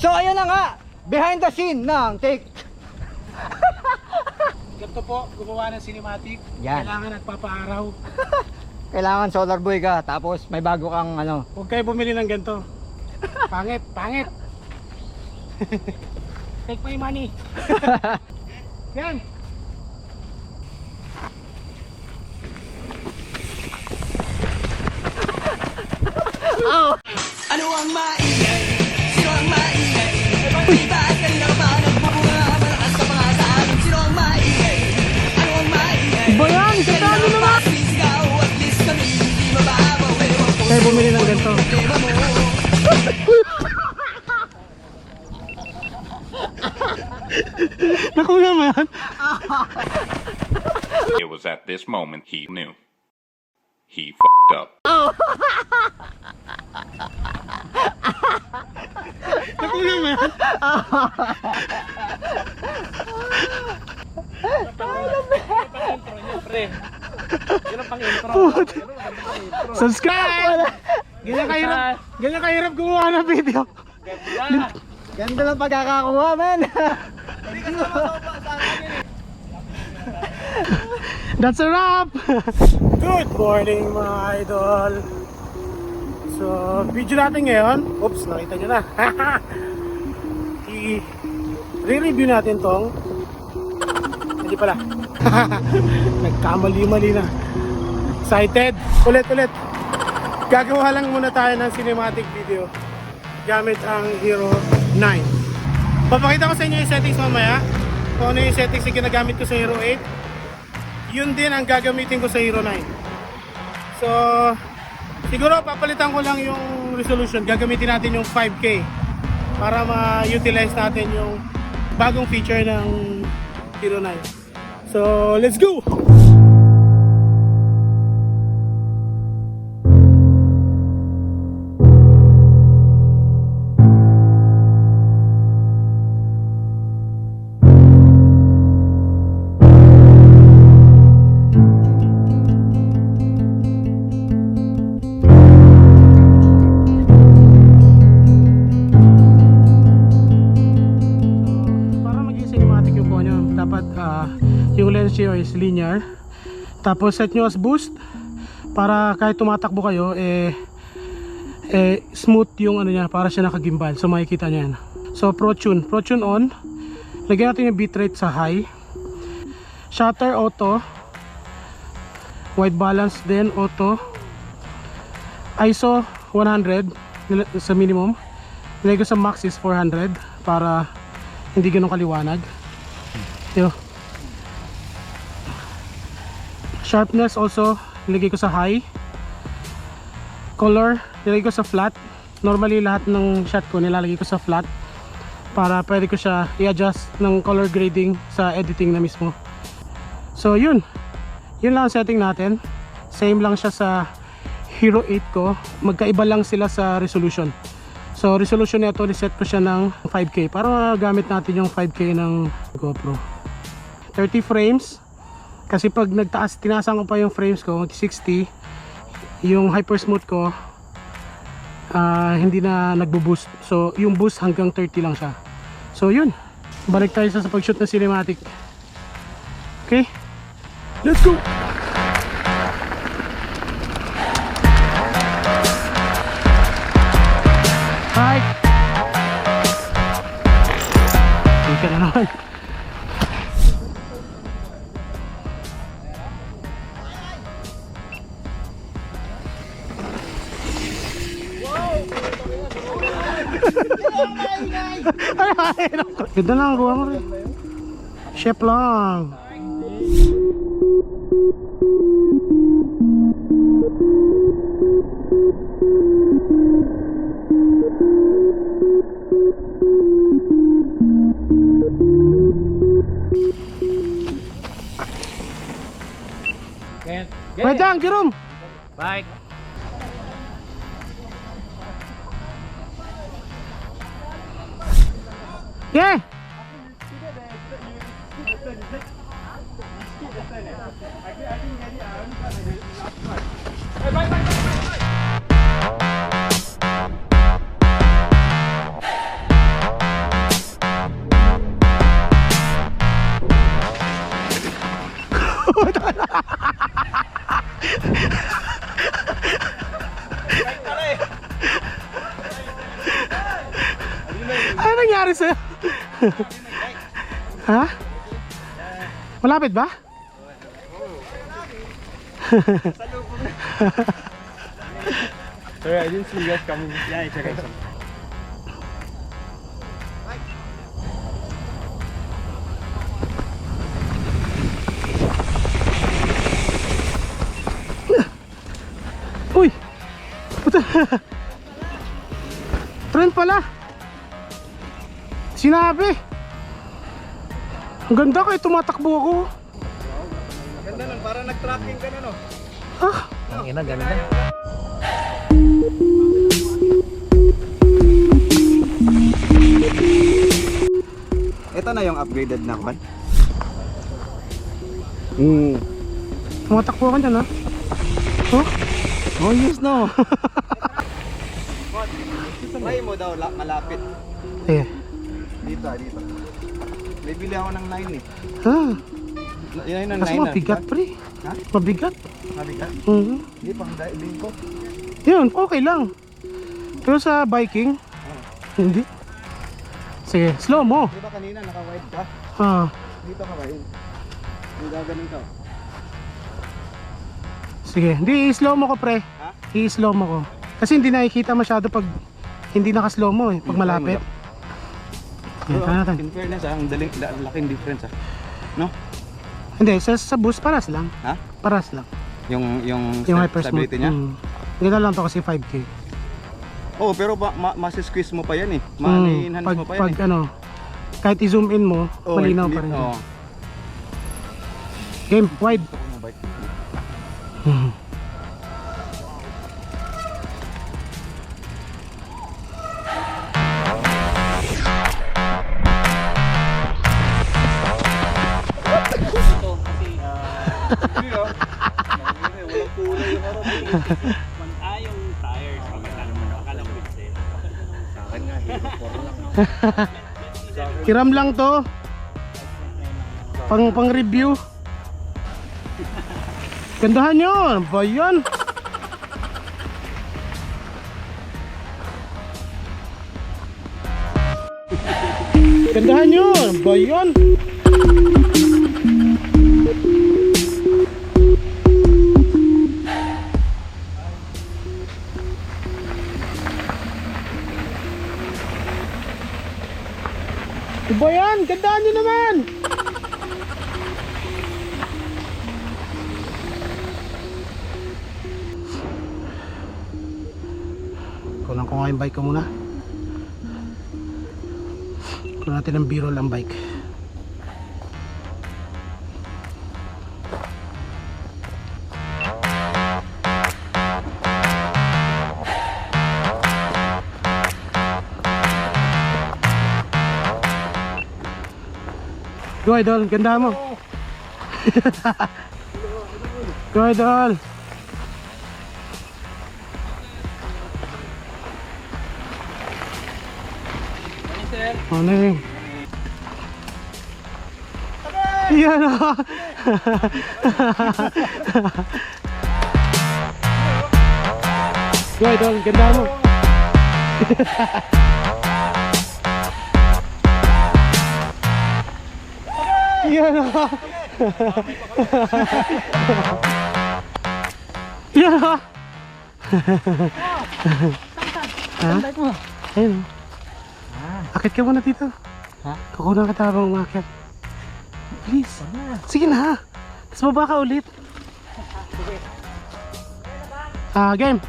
So ayun na nga, behind the scene ng take. Ganito po, gumawa ng cinematic. Yan. Kailangan nagpapaaraw. Kailangan solar boy ka, tapos may bago kang ano. Huwag kayo bumili ng ganito. Pangit, pangit. Take my money. Yan. Oh. Ano ang maingay? Sino ang maingay? Diba at kanina pa nagbubunga malakas ka pa nga sa amin? Sino ang maingay? Ano ang maingay? Iba yan, isa tayo naman. Sumisigaw at least kami hindi mababawi. Kayo bumili ng ganito. Nakuha mo yan? It was at this moment he knew. He f***ed up. Nakuha mo yan? Subscribe! Ganyan kahirap gumawa ng video. Ganda lang pagkakakuha, man. That's a wrap! Good morning mga idol. So, video natin ngayon. Oops, nakita nyo na. I-review natin tong hindi pala. Nagkamali-mali na. Excited! Ulit. Gagawa lang muna tayo ng cinematic video gamit ang Hero 9. Papakita ko sa inyo yung settings mamaya. Kung ano yung settings yung ginagamit ko sa Hero 8, yun din ang gagamitin ko sa Hero 9. So, siguro papalitan ko lang yung resolution. Gagamitin natin yung 5K para ma-utilize natin yung bagong feature ng Hero 9. So, let's go! Yung lens nyo is linear, tapos set nyo as boost para kahit tumatakbo kayo smooth yung ano niya, para siya nakagimbal. So makikita nyo yan. So Pro Tune on. Lagyan natin yung bitrate sa high. Shutter auto, white balance din auto, ISO 100 sa minimum. Nilagay ko sa max is 400 para hindi ganun kaliwanag. Yo. Sharpness also nilagay ko sa high. Color nilagay ko sa flat. Normally lahat ng shot ko nilalagay ko sa flat para pwede ko siya i-adjust ng color grading sa editing na mismo. So yun lang ang setting natin. Same lang siya sa Hero 8 ko. Magkaiba lang sila sa resolution. So resolution nito, reset ko siya ng 5K para magamit natin yung 5K ng GoPro. 30 frames. Kasi pag nagtaas, tinasan ko pa yung frames ko, 60, yung hypersmooth ko hindi na nagbo-boost. So yung boost hanggang 30 lang siya. So yun, balik tayo sa pag-shoot ng cinematic. Okay, let's go! Hi! Ika na naman. Ganda lang, gawa mo rin. Chef lang. Wait lang, Jerome. Bye. Yeah. nangyari sa'yo? Ha? Malapit ba? Sorry, I didn't see you guys coming. Yeah, it's okay. Uy! Puta! Trend pala! Sinabi! Ang ganda kayo, tumatakbo ako. Ganda nun, parang nag-tracking ka na, no? Ah! Ang ina, ganda. Ito na yung upgraded na kwan. Tumatakbo ka dyan, ha? Oh? Oh, yes, no. Try mo daw, malapit. Eh. Dito. May bili ako ng 9 eh. Ha? Yan yung 9 Kasi mabigat, pre. Ha? Mabigat. Mabigat? Mhm. Hindi, pang diving ko. Yun, okay lang. Pero sa biking, hindi. Sige, slow mo. Di ba kanina naka-wide ka? Ah. Dito ka ba yun? Yung gaganin ka. Sige, hindi i-slow mo ko, pre. Ha? I-slow mo ko. Kasi hindi nakikita masyado pag hindi naka-slow mo eh, pag malapit. Pero, Kaya natin. in fairness ang laking difference no? Hindi, sa boost paras lang. Ha? Paras lang. Yung hypersmooth stability niya? Ganda lang to kasi 5K. Oh, pero mas-squeeze mo pa yan eh. Ma-enhance mo pa yan pag ano, kahit i-zoom in mo, Oh, malinaw hindi- pa rin. oh. Game, wide. Yung tires, akala ko it's sale. Sa akin nga, Hero 4 lang. Hiram lang to. Pang review. Gandahan nyo. Ano ba yan? Gandahan nyo. Ano ba yan? Ano ba yan? Gandahan nyo naman. Kunan ko nga yung bike ko muna. Kunan natin ang b-roll ang bike. Go idol, ganda mo. Go idol. Ano yun? Yan o. Go idol, ganda mo. Yan o. Yan o. Ha? Ayun o. Akit ka muna dito. Ha? Kukunan kita habang umakyat. Please. Sige na. Tapos baba ka ulit. Game.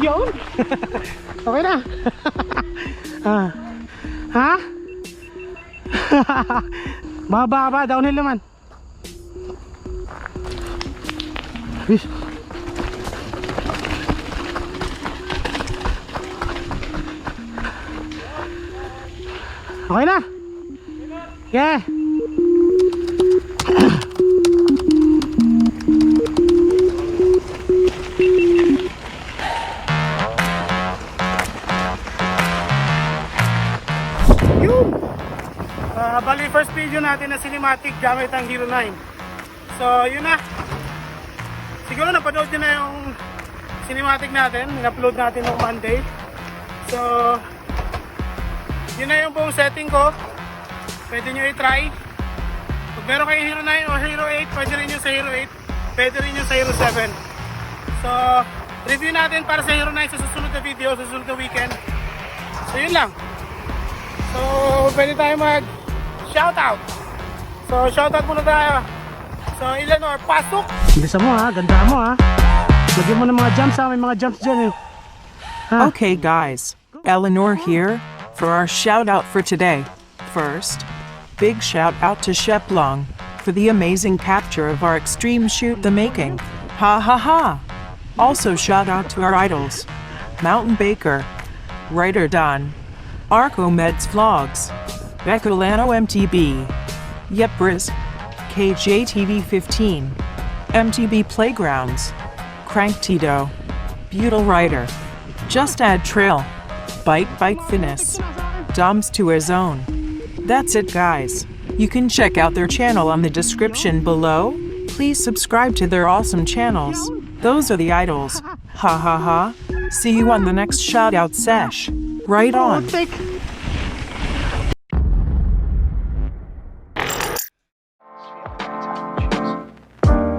Yun. Okay na. Ha? Baba, downhill naman. Fish. Okay na. Yeah. Bali, first video natin na cinematic gamit ang Hero 9. So, yun na. Siguro napanood nyo na yung cinematic natin. In-upload natin noong Monday. So, yun na yung buong setting ko. Pwede nyo i-try. Kung meron kayong Hero 9 o Hero 8, pwede rin yung sa Hero 8. Pwede rin yung sa Hero 7. So, review natin para sa Hero 9 sa susunod na video, sa susunod na weekend. So, yun lang. So, pwede tayo mag-shoutout. So, shoutout muna tayo. So, Eleanor, pasok! Bisa mo ha, ganda mo ha. Lagyan mo ng mga jumps ha, may mga jumps dyan eh. Ha? Okay guys, Eleanor here for our shout out for today. First, big shout out to Shep Long for the amazing capture of our extreme shoot The Making. Ha ha ha! Also shout out to our idols, Mountain Baker, Writer Don, Arco Meds Vlogs, Becolano MTB, Yepris, KJTV15, MTB Playgrounds, Crank Tito, Butyl Rider, Just Add Trail, Bike Fitness, Doms to his own. That's it guys. You can check out their channel on the description below. Please subscribe to their awesome channels. Those are the idols. Ha ha ha. See you on the next shoutout sesh. Right on.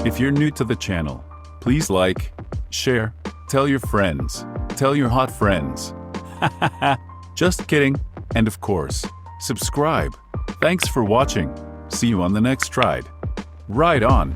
If you're new to the channel, please like, share, tell your friends, tell your hot friends. Just kidding. And of course, subscribe. Thanks for watching. See you on the next ride. Ride on.